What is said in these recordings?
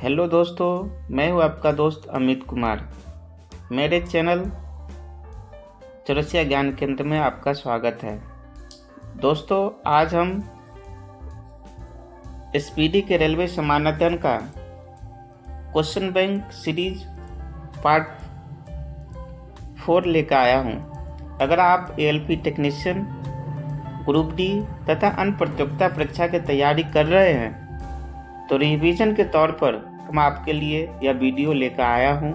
Hello दोस्तों, मैं हूं आपका दोस्त अमित कुमार। मेरे चैनल चौरसिया ज्ञान केंद्र में आपका स्वागत है। दोस्तों, आज हम एसपीडी के रेलवे समानाध्ययन का क्वेश्चन बैंक सीरीज पार्ट 4 लेकर आया हूं। अगर आप एएलपी टेक्नीशियन, ग्रुप डी तथा अन्य प्रतियोगिता परीक्षा की तैयारी कर रहे हैं तो रिवीजन के तौर पर मैं आपके लिए यह वीडियो लेकर आया हूँ।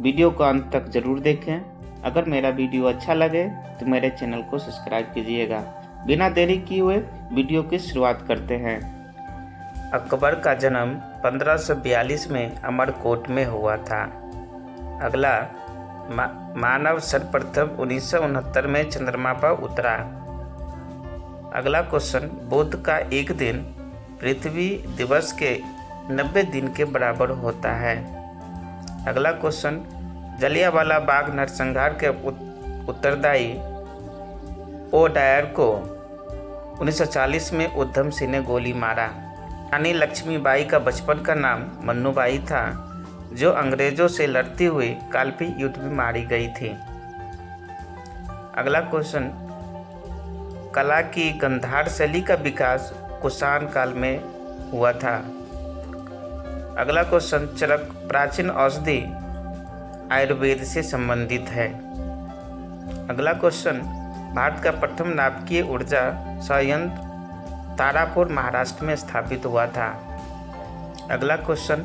वीडियो को अंत तक जरूर देखें। अगर मेरा वीडियो अच्छा लगे तो मेरे चैनल को सब्सक्राइब कीजिएगा। बिना देरी किए हुए वीडियो की शुरुआत करते हैं। अकबर का जन्म 1542 में अमरकोट में हुआ था। अगला, मानव सर्वप्रथम 1969 में चंद्रमा पर उतरा। अगला क्वेश्चन, बुध का एक दिन पृथ्वी दिवस के 90 दिन के बराबर होता है। अगला क्वेश्चन, जलियांवाला बाग नरसंहार के उत्तरदायी ओ डायर को 1940 में उधम सिंह ने गोली मारा। रानी लक्ष्मीबाई का बचपन का नाम मन्नूबाई था, जो अंग्रेजों से लड़ती हुई कालपी युद्ध में मारी गई थी। अगला क्वेश्चन, कला की गंधार शैली का विकास कुषाण काल में हुआ था। अगला क्वेश्चन, चरक प्राचीन औषधि आयुर्वेद से संबंधित है। अगला क्वेश्चन, भारत का प्रथम नाभिकीय ऊर्जा संयंत्र तारापुर महाराष्ट्र में स्थापित हुआ था। अगला क्वेश्चन,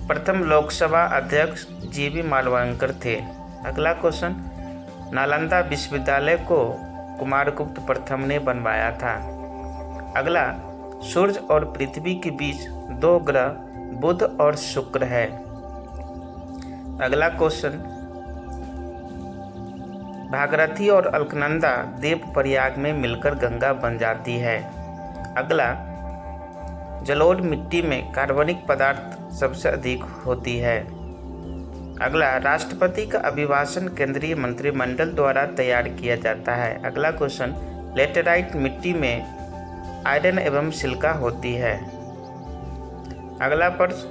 प्रथम लोकसभा अध्यक्ष जीवी मालवणकर थे। अगला क्वेश्चन, नालंदा विश्वविद्यालय को कुमारगुप्त प्रथम ने बनवाया था। अगला, सूर्य और पृथ्वी के बीच 2 ग्रह बुध और शुक्र है। अगला क्वेश्चन, भागीरथी और अलकनंदा देव प्रयाग में मिलकर गंगा बन जाती है। अगला, जलोढ़ मिट्टी में कार्बनिक पदार्थ सबसे अधिक होती है। अगला, राष्ट्रपति का अभिभाषण केंद्रीय मंत्रिमंडल द्वारा तैयार किया जाता है। अगला क्वेश्चन, लेटेराइट मिट्टी में आयरन एवं सिलिका होती है। अगला प्रश्न,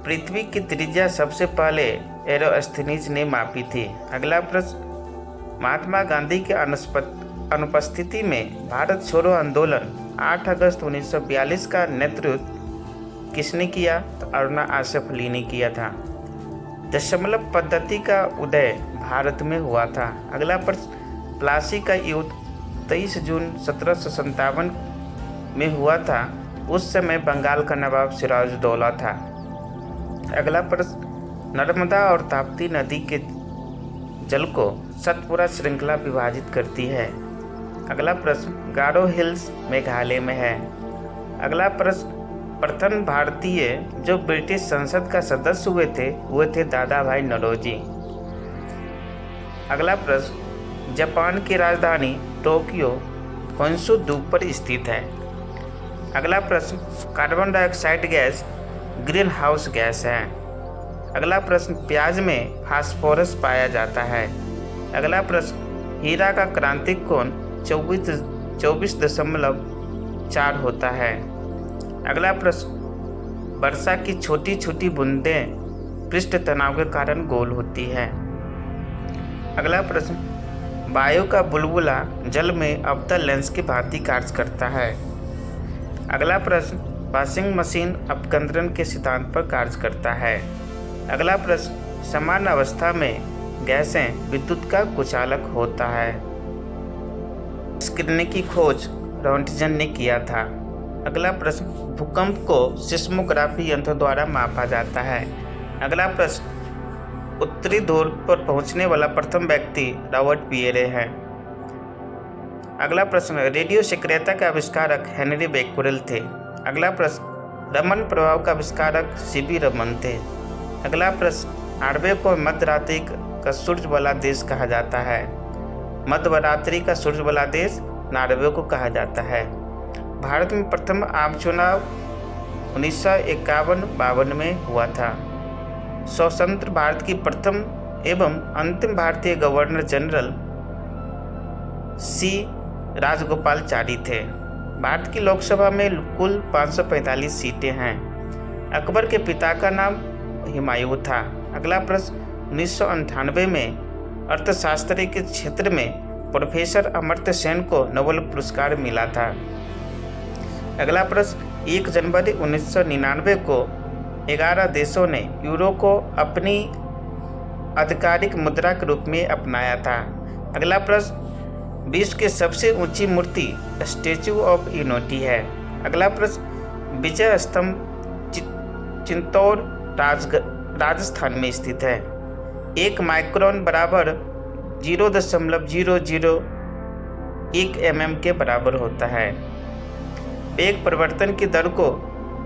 पृथ्वी की त्रिज्या सबसे पहले एरोस्थेनीज ने मापी थी। अगला प्रश्न, महात्मा गांधी के अनुपस्थिति में भारत छोड़ो आंदोलन 8 अगस्त 1942 का नेतृत्व किसने किया? तो अरुणा आसफ अली ने किया था। दशमलव पद्धति का उदय भारत में हुआ था। अगला प्रश्न, प्लासी का युद्ध 23 जून 1757 में हुआ था। उस समय बंगाल का नवाब सिराजुद्दौला था। अगला प्रश्न, नर्मदा और ताप्ती नदी के जल को सतपुरा श्रृंखला विभाजित करती है। अगला प्रश्न, गारो हिल्स मेघालय में है। अगला प्रश्न, प्रथम भारतीय जो ब्रिटिश संसद का सदस्य हुए थे दादा भाई नौरोजी। अगला प्रश्न, जापान की राजधानी टोक्यो होन्शु द्वीप पर स्थित है। अगला प्रश्न, carbon dioxide gas green house gas है। अगला प्रश्न, प्याज में फास्फोरस पाया जाता है। अगला प्रश्न, हीरा का क्रांतिक कोण 24.4 होता है। अगला प्रश्न, वर्षा की छोटी छोटी बूंदें पृष्ठ तनाव के कारण गोल होती है। अगला प्रश्न, वायु का बुलबुला जल में अवतल लेंस की भांति कार्य करता है। अगला प्रश्न, वॉशिंग मशीन अपकेंद्रण के सिद्धांत पर कार्य करता है। अगला प्रश्न, समान अवस्था में गैसें विद्युत का कुचालक होता है। किरणें की खोज रोंटगन ने किया था। अगला प्रश्न, भूकंप को सिस्मोग्राफी यंत्र द्वारा मापा जाता है। अगला प्रश्न, उत्तरी ध्रुव पर पहुंचने वाला प्रथम व्यक्ति रॉबर्ट पियरे है। अगला प्रश्न, रेडियो सक्रियता के आविष्कारक हेनरी बेक्वेरेल थे। अगला प्रश्न, रमन प्रभाव का आविष्कारक सीवी रमन थे। अगला प्रश्न, नॉर्वे को मध्यरात्रि का सूर्य वाला देश कहा जाता है। मध्यरात्रि का सूर्य वाला देश नॉर्वे को कहा जाता है। भारत में प्रथम आम चुनाव 1951-52 में हुआ था। स्वतंत्र भारत की प्रथम एवं अंतिम भारतीय गवर्नर जनरल सी राजगोपालाचारी थे। भारत की लोकसभा में कुल 545 सीटें हैं। अकबर के पिता का नाम हुमायूं था। अगला प्रश्न, 1998 में अर्थशास्त्र के क्षेत्र में प्रोफेसर अमर्त्य सेन को नोबेल पुरस्कार मिला था। अगला प्रश्न, 1 जनवरी 1999 को 11 देशों ने यूरो को अपनी आधिकारिक मुद्रा के रूप में अपनाया था। अगला प्रश्न, विश्व की सबसे ऊंची मूर्ति स्टैच्यू ऑफ यूनिटी है। अगला प्रश्न, विजय स्तंभ चित्तौड़ राजस्थान में स्थित है। 1 माइक्रोन बराबर 0.001 mm के बराबर होता है। वेग परिवर्तन की दर को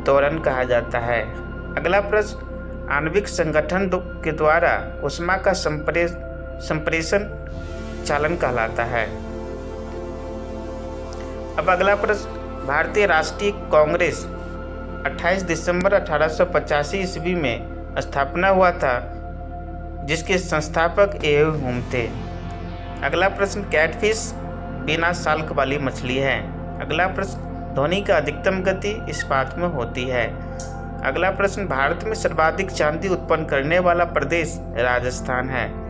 त्वरण कहा जाता है। अगला प्रश्न, आणविक संगठन के द्वारा ऊष्मा का संप्रेषण चालन कहलाता है। अब अगला प्रश्न, भारतीय राष्ट्रीय कांग्रेस 28 दिसंबर 1885 ईस्वी में स्थापना हुआ था, जिसके संस्थापक ए.यू. होम थे। अगला प्रश्न, कैटफिश बिना साल्क वाली मछली है। अगला प्रश्न, ध्वनि का अधिकतम गति इस्पात में होती है। अगला प्रश्न, भारत में सर्वाधिक चांदी उत्पन्न करने वाला प्रदेश राजस्थान है।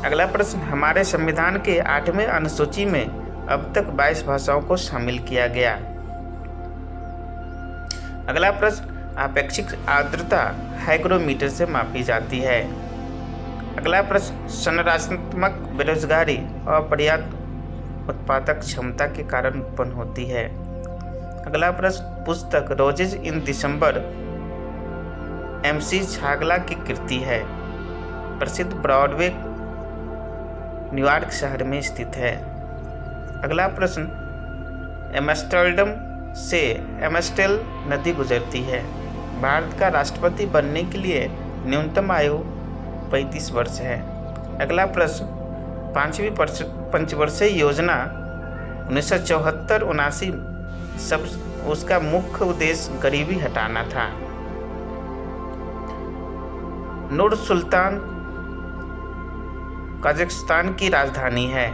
अगला प्रश्न, हमारे संविधान के 8वें अनुसूची में अब तक 22 भाषाओं को शामिल किया गया। अगला प्रश्न, आपेक्षिक आर्द्रता हाइग्रोमीटर से मापी जाती है। अगला प्रश्न, संरचनात्मक बेरोजगारी अपर्याप्त उत्पादक क्षमता के कारण उत्पन्न होती है। अगला प्रश्न, पुस्तक रोजेज इन दिसंबर MC छागला की कृति है। प्रसिद्ध ब्रॉडवे न्यूयॉर्क शहर में स्थित है। अगला प्रश्न, एम्स्टर्डम से एम्स्टेल नदी गुजरती है। भारत का राष्ट्रपति बनने के लिए न्यूनतम आयु 35 वर्ष है। अगला प्रश्न, 5वीं पंचवर्षीय योजना 1974-79 सब उसका मुख्य उद्देश्य गरीबी हटाना था। नूर सुल्तान कजाकिस्तान की राजधानी है।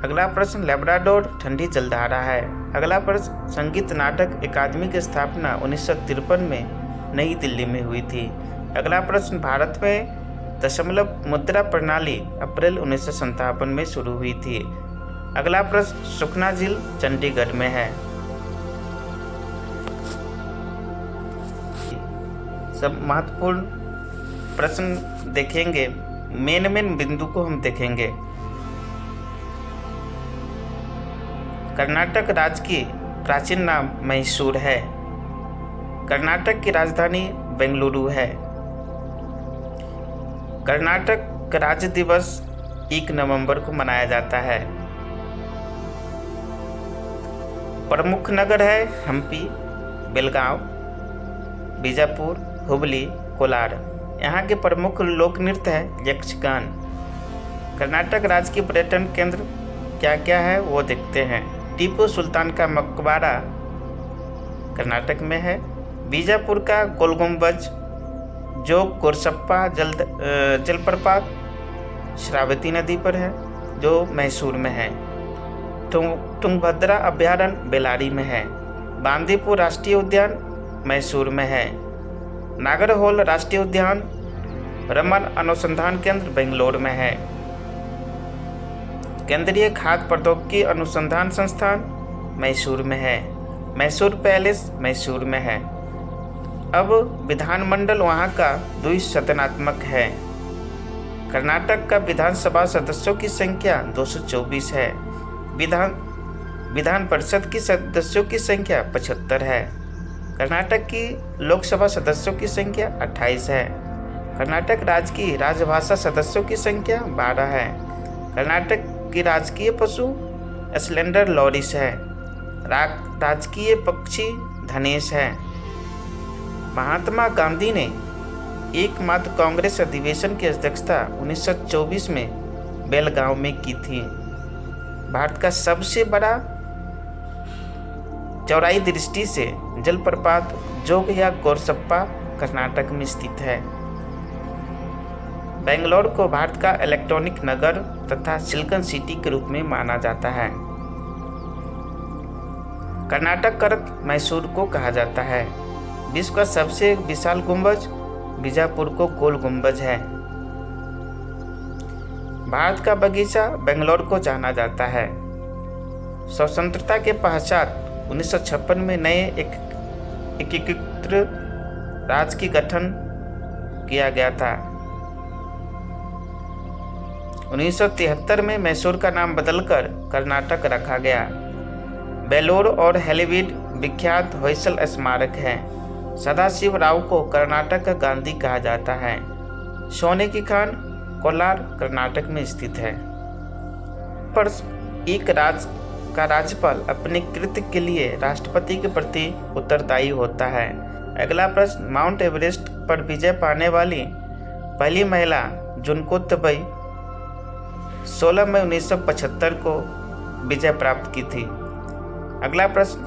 अगला प्रश्न, लेब्राडोर ठंडी जलधारा है। अगला प्रश्न, संगीत नाटक अकादमी की स्थापना 1953 में नई दिल्ली में हुई थी। अगला प्रश्न, भारत में दशमलव मुद्रा प्रणाली अप्रैल 1957 में शुरू हुई थी। अगला प्रश्न, सुखना झील चंडीगढ़ में है। सब महत्वपूर्ण प्रश्न देखेंगे, मेन बिंदु को हम देखेंगे। कर्नाटक राज्य की प्राचीन नाम मैसूर है। कर्नाटक की राजधानी बेंगलुरु है। कर्नाटक राज्य दिवस 1 नवंबर को मनाया जाता है। प्रमुख नगर है हम्पी, बेलगांव, बीजापुर, हुबली, कोलार। यहाँ के प्रमुख लोक नृत्य है यक्षगान। कर्नाटक राज्य के पर्यटन केंद्र क्या क्या है वो देखते हैं। टीपू सुल्तान का मकबरा कर्नाटक में है। बीजापुर का गोल गुंबज, जो गोरसप्पा जलप्रपात श्रावती नदी पर है, जो मैसूर में है। तुंगभद्रा अभयारण्य बेलारी में है। बांदीपुर राष्ट्रीय उद्यान मैसूर में है। नागरहोल राष्ट्रीय उद्यान रमन अनुसंधान केंद्र बेंगलोर में है। केंद्रीय खाद्य प्रौद्योगिकी अनुसंधान संस्थान मैसूर में है। मैसूर पैलेस मैसूर में है। अब विधानमंडल वहाँ का द्विसदनात्मक है। कर्नाटक का विधानसभा सदस्यों की संख्या 224 है। विधान परिषद की सदस्यों की संख्या 75 है। कर्नाटक की लोकसभा सदस्यों की संख्या 28 है। कर्नाटक राज्य की राजभाषा सदस्यों की संख्या 12 है। कर्नाटक की राजकीय पशु स्लेंडर लॉरिस है। राजकीय पक्षी धनेश है। महात्मा गांधी ने एकमात्र कांग्रेस अधिवेशन की अध्यक्षता 1924 में बेलगांव में की थी। भारत का सबसे बड़ा चौड़ाई दृष्टि से जलप्रपात जोग या गोरसप्पा कर्नाटक में स्थित है। बेंगलोर को भारत का इलेक्ट्रॉनिक नगर तथा सिलिकॉन सिटी के रूप में माना जाता है। कर्नाटक कर्क मैसूर को कहा जाता है। विश्व का सबसे विशाल गुंबज बीजापुर को गोल गुंबज है। भारत का बगीचा बेंगलोर को जाना जाता है। स्वतंत्रता के पश्चात 1956 में नए एकीकृत राज्य की गठन किया गया था। 1973 में मैसूर का नाम बदलकर कर्नाटक रखा गया। बेलोर और हेलीवीड विख्यात होयसल स्मारक है। सदाशिव राव को कर्नाटक का गांधी कहा जाता है। सोने की खान कोलार कर्नाटक में स्थित है। पर एक राज्य का राज्यपाल अपने कृत्य के लिए राष्ट्रपति के प्रति उत्तरदायी होता है। अगला प्रश्न, माउंट एवरेस्ट पर विजय पाने वाली पहली महिला जुनकुतबई 16 मई 1975 को विजय प्राप्त की थी। अगला प्रश्न,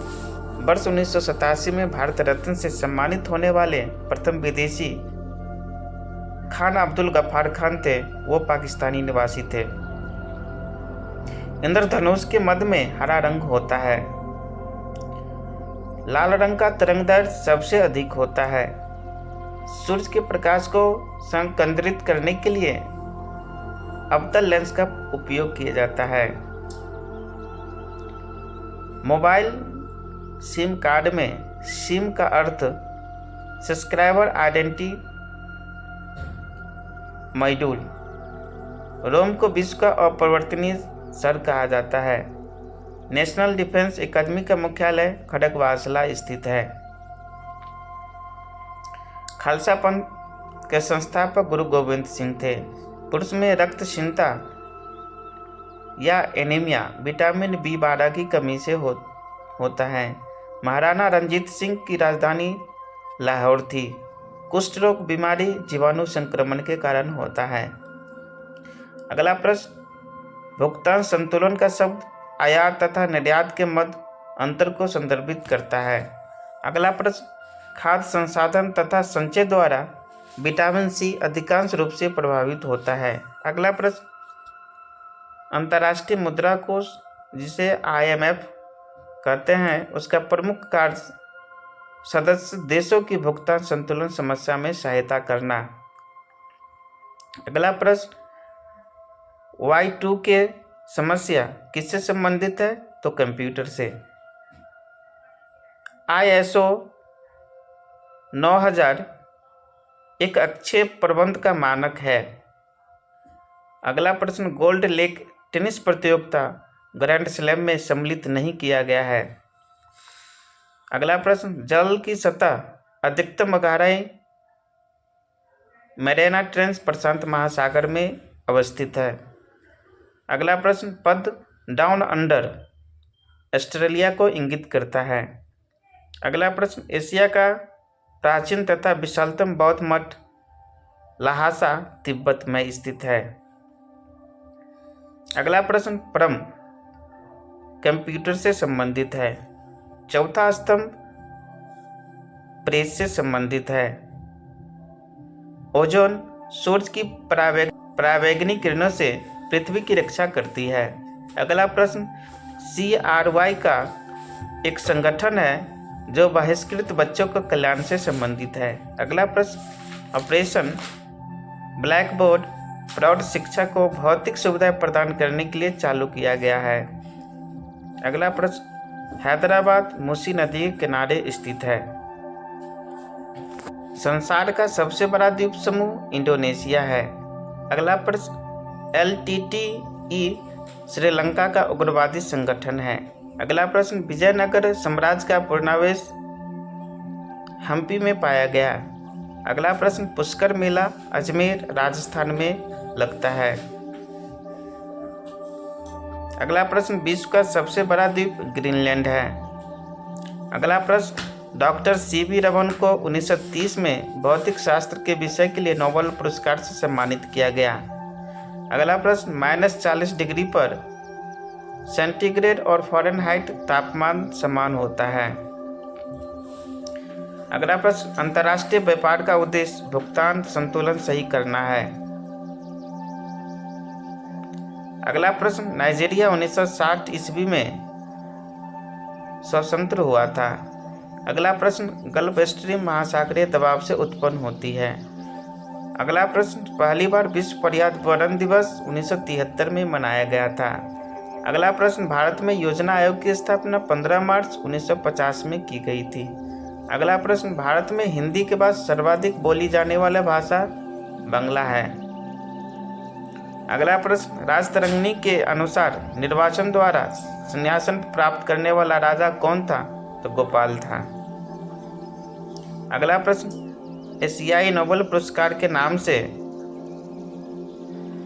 वर्ष 1987 में भारत रत्न से सम्मानित होने वाले प्रथम विदेशी खान अब्दुल गफ्फार खान थे। वो पाकिस्तानी निवासी थे। इंद्रधनुष के मध्य में हरा रंग होता है। लाल रंग का तरंगदैर्घ्य सबसे अधिक होता है। सूर्य के प्रकाश को संकेंद्रित करने के लिए अवतल लेंस का उपयोग किया जाता है। मोबाइल सिम कार्ड में सिम का अर्थ सब्सक्राइबर आइडेंटिटी मॉड्यूल। रोम को विश्व का अपरिवर्तनीय शहर कहा जाता है। नेशनल डिफेंस एकेडमी का मुख्यालय खड़गवासला स्थित है। खालसा पंथ के संस्थापक गुरु गोविंद सिंह थे। पुरुष में रक्तहीनता या एनीमिया विटामिन B12 की कमी से होता है। महाराणा रंजीत सिंह की राजधानी लाहौर थी। कुष्ठ रोग बीमारी जीवाणु संक्रमण के कारण होता है। अगला प्रश्न, भुगतान संतुलन का शब्द आयात तथा निर्यात के मध्य अंतर को संदर्भित करता है। अगला प्रश्न, खाद्य संसाधन तथा संचय द्वारा विटामिन C अधिकांश रूप से प्रभावित होता है। अगला प्रश्न, अंतर्राष्ट्रीय मुद्रा कोष जिसे IMF कहते हैं उसका प्रमुख कार्य सदस्य देशों की भुगतान संतुलन समस्या में सहायता करना। अगला प्रश्न, Y2K समस्या किससे संबंधित है? तो कंप्यूटर से। ISO 9000 एक अक्षय प्रबंध का मानक है। अगला प्रश्न, गोल्ड लेग टेनिस प्रतियोगिता ग्रैंड स्लैम में सम्मिलित नहीं किया गया है। अगला प्रश्न, जल की सतह अधिकतम गहराई मैरियाना ट्रेंच प्रशांत महासागर में अवस्थित है। अगला प्रश्न, पद डाउन अंडर ऑस्ट्रेलिया को इंगित करता है। अगला प्रश्न, एशिया का प्राचीन तथा विशालतम बौद्ध मठ लहासा तिब्बत में स्थित है। अगला प्रश्न, परम कंप्यूटर से संबंधित है। चौथा स्तंभ प्रेस से संबंधित है। ओजोन सूर्य की परावैंगनी किरणों से पृथ्वी की रक्षा करती है। अगला प्रश्न, CRY का एक संगठन है जो बहिष्कृत बच्चों के कल्याण से संबंधित है। अगला प्रश्न, ऑपरेशन ब्लैक बोर्ड प्रौढ़ शिक्षा को भौतिक सुविधाएं प्रदान करने के लिए चालू किया गया है। अगला प्रश्न, हैदराबाद मूसी नदी के किनारे स्थित है। संसार का सबसे बड़ा द्वीप समूह इंडोनेशिया है। अगला प्रश्न, LTTE श्रीलंका का उग्रवादी संगठन है। अगला प्रश्न, विजयनगर साम्राज्य का पूर्णावशेष हम्पी में पाया गया। अगला प्रश्न, पुष्कर मेला अजमेर राजस्थान में लगता है। अगला प्रश्न, विश्व का सबसे बड़ा द्वीप ग्रीनलैंड है। अगला प्रश्न, डॉक्टर CV रमन को 1930 में भौतिक शास्त्र के विषय के लिए नोबेल पुरस्कार से सम्मानित किया गया। अगला प्रश्न, -40 डिग्री पर सेंटीग्रेड और फ़ारेनहाइट तापमान समान होता है। अगला प्रश्न, अंतर्राष्ट्रीय व्यापार का उद्देश्य भुगतान संतुलन सही करना है। अगला प्रश्न, नाइजीरिया 1960 ईस्वी में स्वतंत्र हुआ था। अगला प्रश्न, गल्फ स्ट्रीम महासागरीय दबाव से उत्पन्न होती है। अगला प्रश्न, पहली बार विश्व पर्यावरण दिवस 1973 में मनाया गया था। अगला प्रश्न, भारत में योजना आयोग की स्थापना 15 मार्च 1950 में की गई थी। अगला प्रश्न, भारत में हिंदी के बाद सर्वाधिक बोली जाने वाला भाषा बांग्ला है। अगला प्रश्न, राजतरंगिणी के अनुसार निर्वाचन द्वारा संन्यासन प्राप्त करने वाला राजा कौन था? तो गोपाल था। अगला प्रश्न, एशियाई नोबेल पुरस्कार के नाम से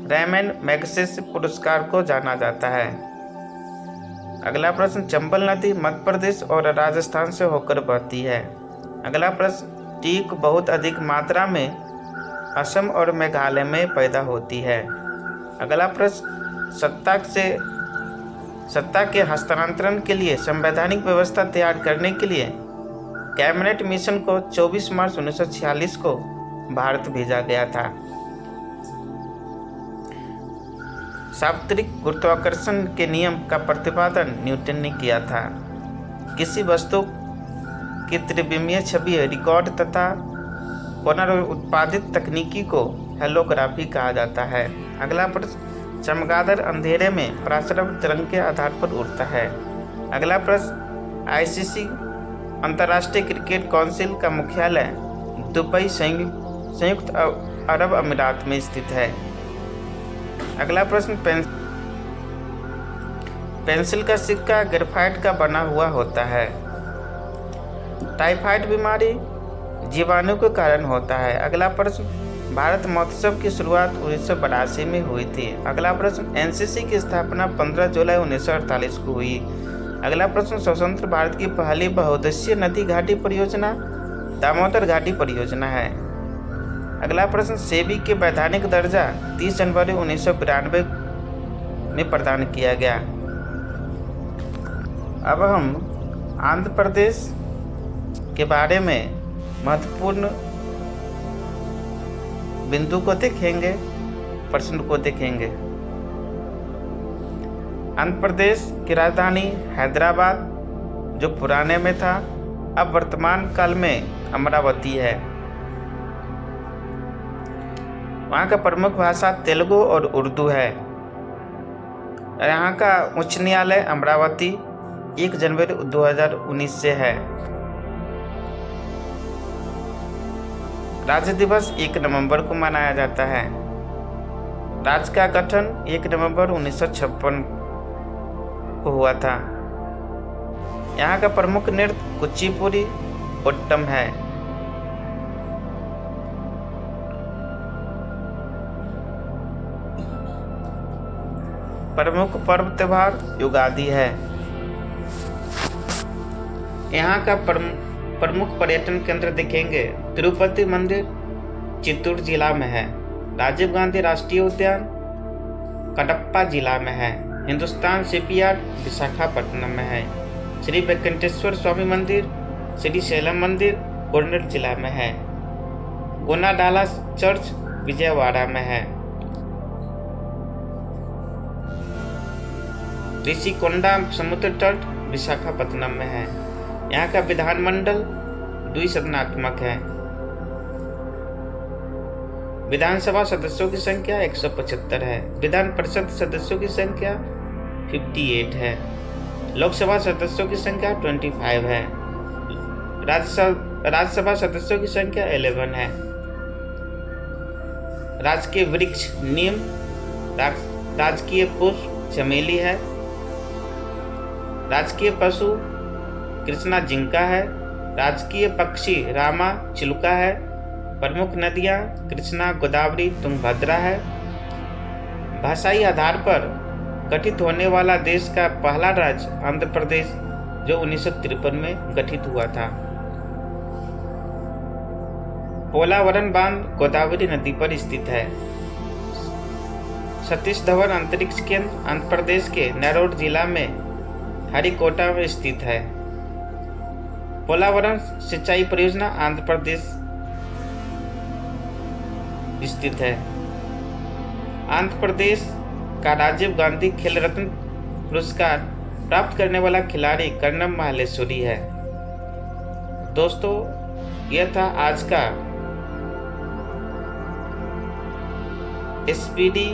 रैमन मैग्सेसे पुरस्कार को जाना जाता है। अगला प्रश्न, चंबल नदी मध्य प्रदेश और राजस्थान से होकर बहती है। अगला प्रश्न, टीक बहुत अधिक मात्रा में असम और मेघालय में पैदा होती है। अगला प्रश्न, सत्ता के हस्तांतरण के लिए संवैधानिक व्यवस्था तैयार करने के लिए कैबिनेट मिशन को 24 मार्च 1946 को भारत भेजा गया था। सार्वत्रिक गुरुत्वाकर्षण के नियम का प्रतिपादन न्यूटन ने किया था। किसी वस्तु की त्रिविमीय छवि रिकॉर्ड तथा पुनरुत्पादित तकनीकी को हेलोग्राफी कहा जाता है। अगला प्रश्न, चमगादड़ अंधेरे में पराश्रव्य तरंग के आधार पर उड़ता है। अगला प्रश्न, आईसीसी अंतर्राष्ट्रीय क्रिकेट काउंसिल का मुख्यालय दुबई संयुक्त अरब अमीरात में स्थित है। अगला प्रश्न, पेंसिल का सिक्का ग्रेफाइट का बना हुआ होता है। टाइफाइड बीमारी जीवाणु के कारण होता है। अगला प्रश्न, भारत महोत्सव की शुरुआत 1982 में हुई थी। अगला प्रश्न, एनसीसी की स्थापना 15 जुलाई 1948 को हुई। अगला प्रश्न, स्वतंत्र भारत की पहली बहुउद्देशीय नदी घाटी परियोजना दामोदर घाटी परियोजना है। अगला प्रश्न, सेबी के वैधानिक दर्जा 30 जनवरी 1992 में प्रदान किया गया। अब हम आंध्र प्रदेश के बारे में महत्वपूर्ण बिंदु को देखेंगे, प्रश्न को देखेंगे। आंध्र प्रदेश की राजधानी हैदराबाद, जो पुराने में था, अब वर्तमान काल में अमरावती है। वहाँ का प्रमुख भाषा तेलुगु और उर्दू है। यहाँ का उच्च न्यायालय अमरावती 1 जनवरी 2019 से है। राज्य दिवस 1 नवंबर को मनाया जाता है। राज्य का गठन 1 नवंबर 1956 को हुआ था। यहाँ का प्रमुख नृत्य कुचिपुड़ी ओट्टम है। प्रमुख पर्व त्योहार युगादि है। यहाँ का प्रमुख पर्यटन केंद्र देखेंगे। तिरुपति मंदिर चित्तूर जिला में है। राजीव गांधी राष्ट्रीय उद्यान कडप्पा जिला में है। हिंदुस्तान शिपयार्ड विशाखापट्टनम में है। श्री वेंकटेश्वर स्वामी मंदिर श्री शैलम मंदिर कोरनूल जिला में है। गोनाडाला चर्च विजयवाड़ा में है। ऋषिकोंडा समुद्र तट विशाखापट्टनम में है। यहाँ का विधानमंडल द्विसदनात्मक है। विधानसभा सदस्यों की संख्या 175 है। विधान परिषद सदस्यों की संख्या 58 है। लोकसभा सदस्यों की संख्या 25 है। राज्यसभा सदस्यों की संख्या 11 है। राजकीय वृक्ष नीम, राजकीय पुष्प चमेली है। राजकीय पशु कृष्णा जिंका है। राजकीय पक्षी रामा चिलुका है। प्रमुख नदियां कृष्णा गोदावरी तुंगभद्रा है। भाषाई आधार पर गठित होने वाला देश का पहला राज्य आंध्र प्रदेश, जो 1953 में गठित हुआ था। पोलावरम बांध गोदावरी नदी पर स्थित है। सतीश धवन अंतरिक्ष केंद्र आंध्र प्रदेश के नारोड जिला में हरिकोटा में स्थित है। पोलावरम सिंचाई परियोजना आंध्र प्रदेश स्थित है। आंध्र प्रदेश का राजीव गांधी खेल रत्न पुरस्कार प्राप्त करने वाला खिलाड़ी कर्णम माहेश्वरी है। दोस्तों, यह था आज का स्पीडी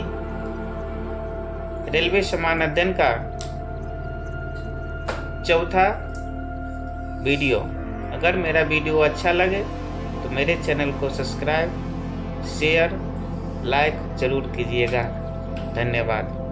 रेलवे समान अध्ययन का चौथा वीडियो। अगर मेरा वीडियो अच्छा लगे तो मेरे चैनल को सब्सक्राइब, शेयर, लाइक जरूर कीजिएगा। धन्यवाद।